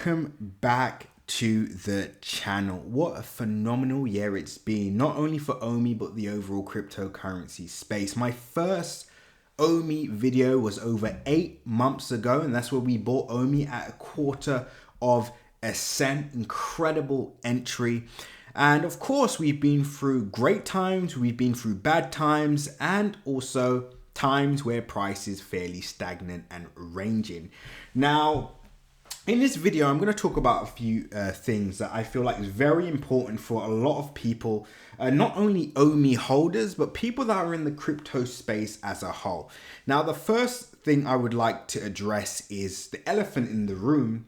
Welcome back to the channel. What a phenomenal year it's been, not only for OMI but the overall cryptocurrency space. My first OMI video was over 8 months ago, and that's where we bought OMI at a quarter of a cent. Incredible entry. And of course, we've been through great times, we've been through bad times, and also times where price is fairly stagnant and ranging. Now, in this video, I'm going to talk about a few things that I feel like is very important for a lot of people, not only OMI holders, but people that are in the crypto space as a whole. Now, the first thing I would like to address is the elephant in the room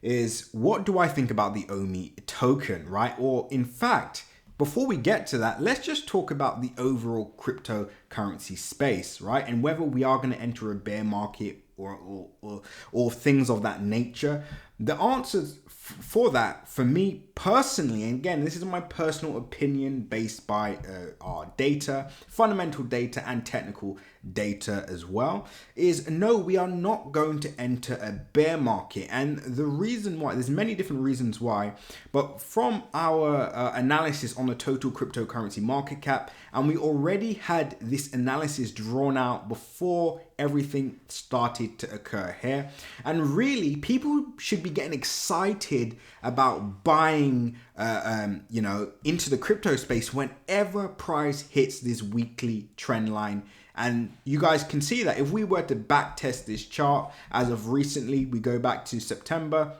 is, what do I think about the OMI token, right? Or in fact, before we get to that, let's just talk about the overall cryptocurrency space, right? And whether we are going to enter a bear market or things of that nature. The answers for that, for me personally, and again, this is my personal opinion based by our data, fundamental data and technical data as well, is no, we are not going to enter a bear market. And the reason why, there's many different reasons why, but from our analysis on the total cryptocurrency market cap, and we already had this analysis drawn out before everything started to occur here. And really, people should be getting excited about buying into the crypto space whenever price hits this weekly trend line. And you guys can see that if we were to back test this chart as of recently, we go back to September.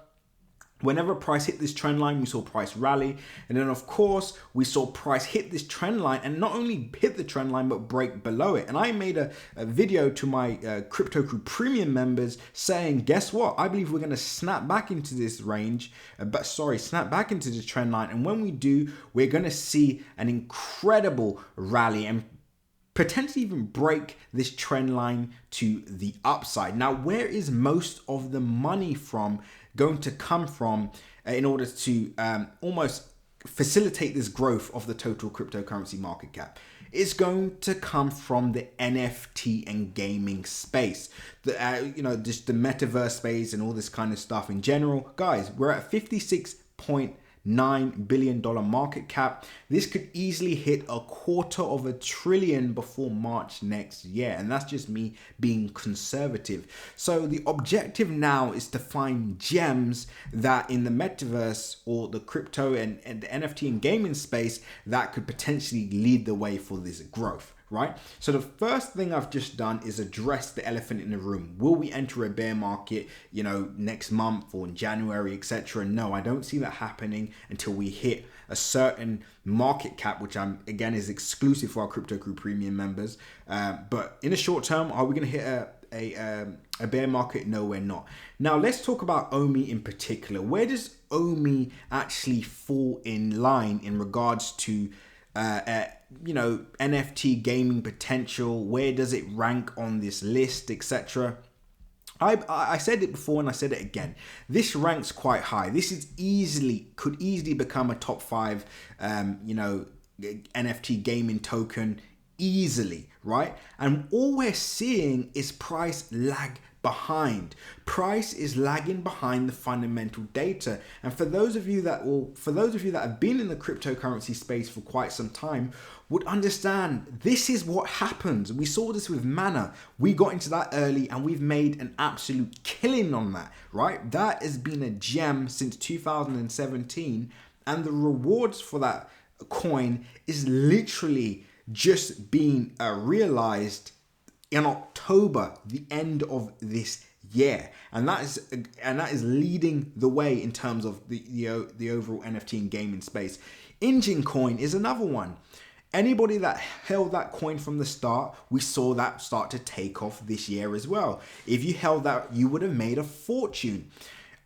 Whenever price hit this trend line, we saw price rally. And then of course, we saw price hit this trend line and not only hit the trend line, but break below it. And I made a video to my Crypto Crew Premium members saying, guess what? I believe we're going to snap back into this range, snap back into this trend line. And when we do, we're going to see an incredible rally and potentially even break this trend line to the upside. Now, where is most of the money going to come from in order to almost facilitate this growth of the total cryptocurrency market cap? It's going to come from the NFT and gaming space, just the metaverse space and all this kind of stuff in general. Guys, we're at 56.9 billion market cap. This could easily hit $250 billion before March next year, and that's just me being conservative. So the objective now is to find gems that in the metaverse or the crypto and the NFT and gaming space that could potentially lead the way for this growth. Right? So the first thing I've just done is address the elephant in the room. Will we enter a bear market, next month or in January, etc.? No, I don't see that happening until we hit a certain market cap, which again is exclusive for our Crypto Crew Premium members. But in the short term, are we going to hit a bear market? No, we're not. Now let's talk about OMI in particular. Where does OMI actually fall in line in regards to NFT gaming potential? Where does it rank on this list, etc.? I said it before and I said it again. This ranks quite high. This could easily become a top 5 NFT gaming token easily, right? And all we're seeing is price lag behind. Price is lagging behind the fundamental data. And for those of you that have been in the cryptocurrency space for quite some time would understand this is what happens. We saw this with Mana. We got into that early and we've made an absolute killing on that, right? That has been a gem since 2017, and the rewards for that coin is literally just being realized in October, the end of this year, and that is leading the way in terms of the overall NFT and gaming space. Engine coin is another one. Anybody that held that coin from the start, we saw that start to take off this year as well. If you held that, you would have made a fortune.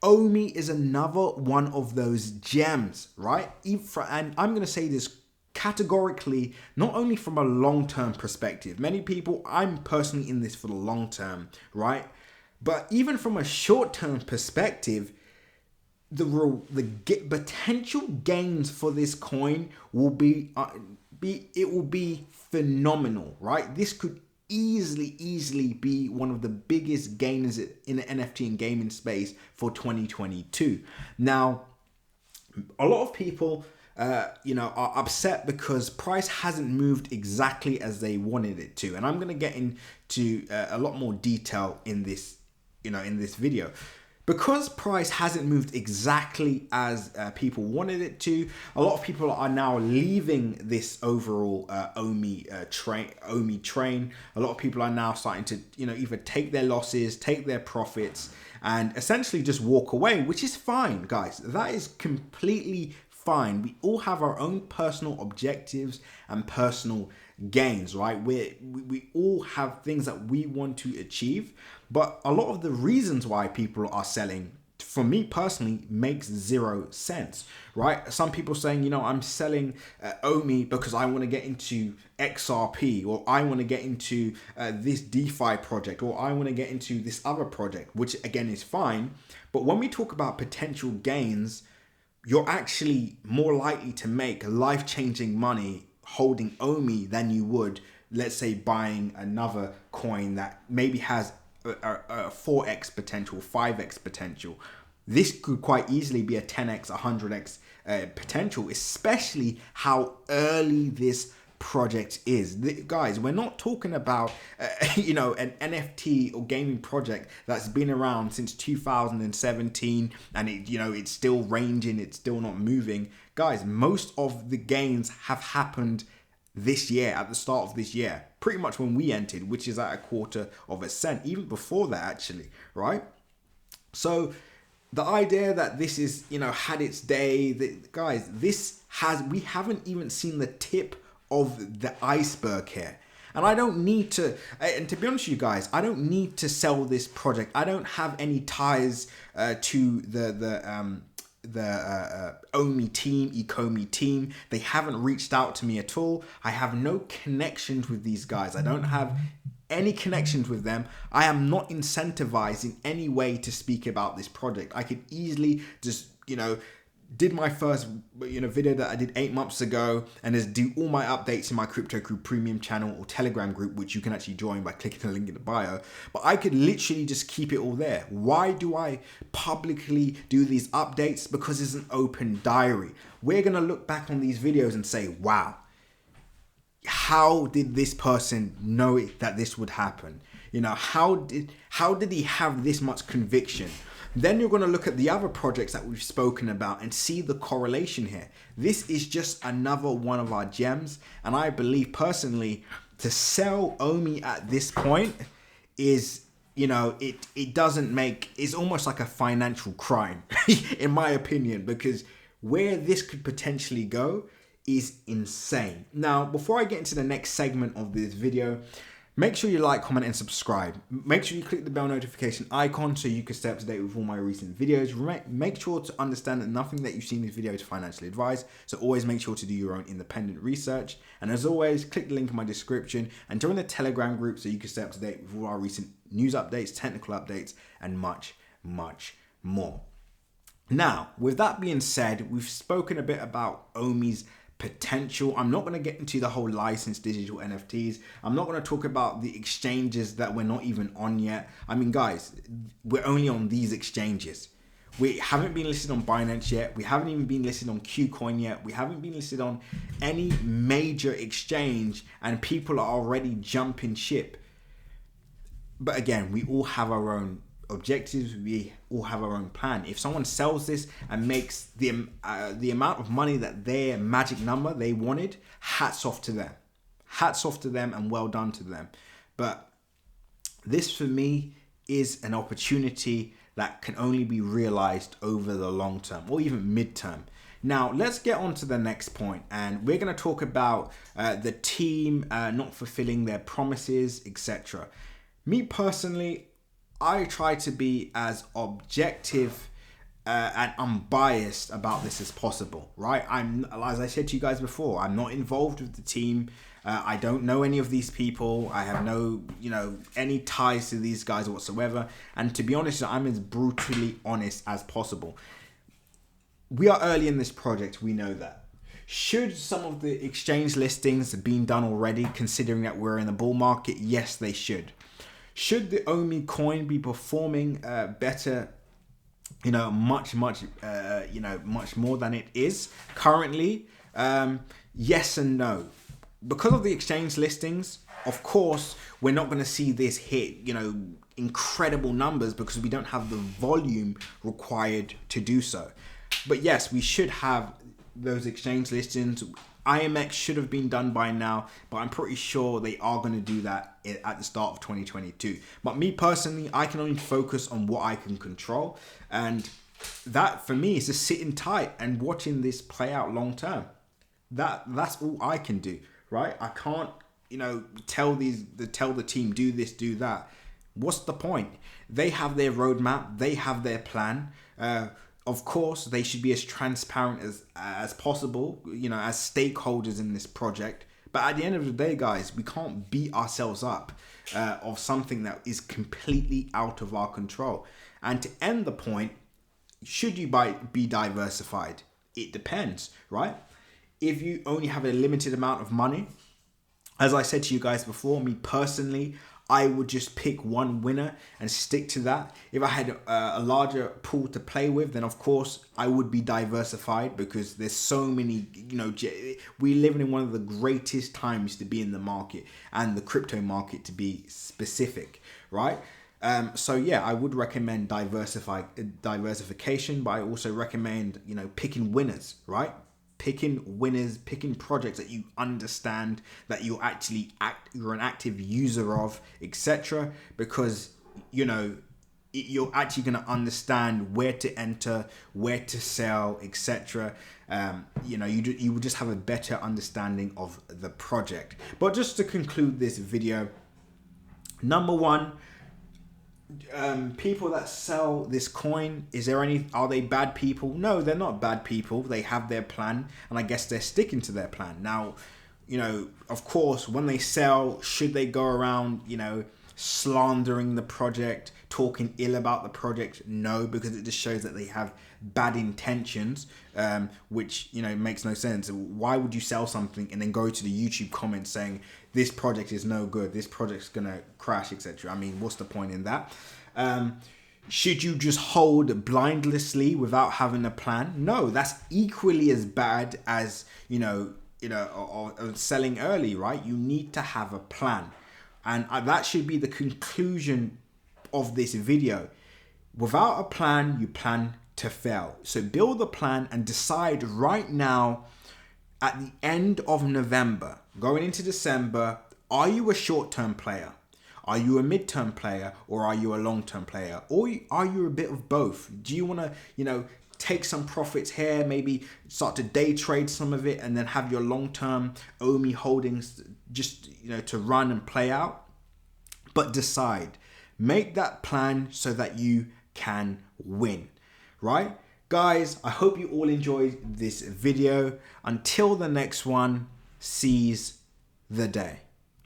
OMI is another one of those gems, right? And I'm going to say this categorically, not only from a long-term perspective. Many people, I'm personally in this for the long term, right? But even from a short-term perspective, the potential gains for this coin will be phenomenal, right? This could easily be one of the biggest gainers in the NFT and gaming space for 2022. Now, a lot of people are upset because price hasn't moved exactly as they wanted it to, and I'm going to get into a lot more detail in this video. Because price hasn't moved exactly as people wanted it to, a lot of people are now leaving this overall OMI train. A lot of people are now starting to either take their losses, take their profits, and essentially just walk away, which is fine, guys. That is completely fine. We all have our own personal objectives and personal gains, right? We all have things that we want to achieve, but a lot of the reasons why people are selling, for me personally, makes zero sense, right? Some people saying, I'm selling OMI because I want to get into XRP, or I want to get into this DeFi project, or I want to get into this other project, which again is fine. But when we talk about potential gains, you're actually more likely to make life-changing money holding OMI than you would, let's say, buying another coin that maybe has a 4x potential, 5x potential. This could quite easily be a 10x, 100x potential, especially how early this project is. Guys, we're not talking about an NFT or gaming project that's been around since 2017 and it's still ranging, it's still not moving. Guys, most of the gains have happened this year, at the start of this year, pretty much when we entered, which is at 1/4%, even before that actually, right? So the idea that this is had its day, guys, we haven't even seen the tip of the iceberg here. And I don't need to, and to be honest with you guys, I don't need to sell this project. I don't have any ties to the OMI team, Ecomi team. They haven't reached out to me at all. I have no connections with these guys. I don't have any connections with them. I am not incentivized in any way to speak about this project. I could easily just, did my first video that I did 8 months ago and just do all my updates in my Crypto Crew Premium channel or Telegram group, which you can actually join by clicking the link in the bio. But I could literally just keep it all there. Why do I publicly do these updates? Because it's an open diary. We're going to look back on these videos and say, wow, how did this person know that this would happen? How did he have this much conviction? Then you're going to look at the other projects that we've spoken about and see the correlation here. This is just another one of our gems. And I believe personally, to sell OMI at this point is, it doesn't make, it's almost like a financial crime, in my opinion, because where this could potentially go is insane. Now, before I get into the next segment of this video, make sure you like, comment, and subscribe. Make sure you click the bell notification icon so you can stay up to date with all my recent videos. Make sure to understand that nothing that you see in this video is financially advised, so always make sure to do your own independent research. And as always, click the link in my description and join the Telegram group so you can stay up to date with all our recent news updates, technical updates, and much, much more. Now, with that being said, we've spoken a bit about OMI's potential. I'm not going to get into the whole licensed digital NFTs. I'm not going to talk about the exchanges that we're not even on yet. I mean, guys, we're only on these exchanges. We haven't been listed on Binance yet. We haven't even been listed on KuCoin yet. We haven't been listed on any major exchange, and people are already jumping ship. But again, we all have our own objectives, we all have our own plan. If someone sells this and makes the amount of money that their magic number they wanted, hats off to them. Hats off to them and well done to them. But this for me is an opportunity that can only be realized over the long term or even mid-term. Now, let's get on to the next point, and we're going to talk about the team not fulfilling their promises, etc. Me personally, I try to be as objective and unbiased about this as possible, right? As I said to you guys before, I'm not involved with the team. I don't know any of these people. I have no, any ties to these guys whatsoever. And to be honest, I'm as brutally honest as possible. We are early in this project. We know that. Should some of the exchange listings have been done already, considering that we're in a bull market? Yes, they should. Should the OMI coin be performing better, much more than it is currently? Yes and no. Because of the exchange listings, of course, we're not going to see this hit, incredible numbers because we don't have the volume required to do so. But yes, we should have those exchange listings. IMX should have been done by now, but I'm pretty sure they are going to do that at the start of 2022. But me personally, I can only focus on what I can control. And that for me is just sitting tight and watching this play out long term. That's all I can do, right? I can't, tell the team, do this, do that. What's the point? They have their roadmap. They have their plan. Of course, they should be as transparent as possible, as stakeholders in this project. But at the end of the day, guys, we can't beat ourselves up of something that is completely out of our control. And to end the point, should you be diversified? It depends, right? If you only have a limited amount of money, as I said to you guys before, me personally, I would just pick one winner and stick to that. If I had a larger pool to play with, then of course I would be diversified because there's so many, we're living in one of the greatest times to be in the market and the crypto market to be specific, right? So yeah, I would recommend diversification, but I also recommend, picking winners, right? Picking winners, picking projects that you understand, that you're you're an active user of, etc. Because, you're actually going to understand where to enter, where to sell, etc. You will just have a better understanding of the project. But just to conclude this video, number one, people that sell this coin, are they bad people? No, they're not bad people. They have their plan, and I guess they're sticking to their plan. Now, of course, when they sell, should they go around, slandering the project, talking ill about the project? No, because it just shows that they have bad intentions, which, makes no sense. Why would you sell something and then go to the YouTube comments saying this project is no good, this project's gonna crash, etc.? I mean, what's the point in that? Should you just hold blindlessly without having a plan? No, that's equally as bad as, or selling early, right? You need to have a plan. And that should be the conclusion of this video. Without a plan, you plan to fail. So build a plan and decide right now, at the end of November, going into December, are you a short-term player? Are you a mid-term player? Or are you a long-term player? Or are you a bit of both? Do you want to, take some profits here, maybe start to day trade some of it, and then have your long-term OMI holdings just, to run and play out? But decide. Make that plan so that you can win, right? Guys, I hope you all enjoyed this video. Until the next one, seize the day.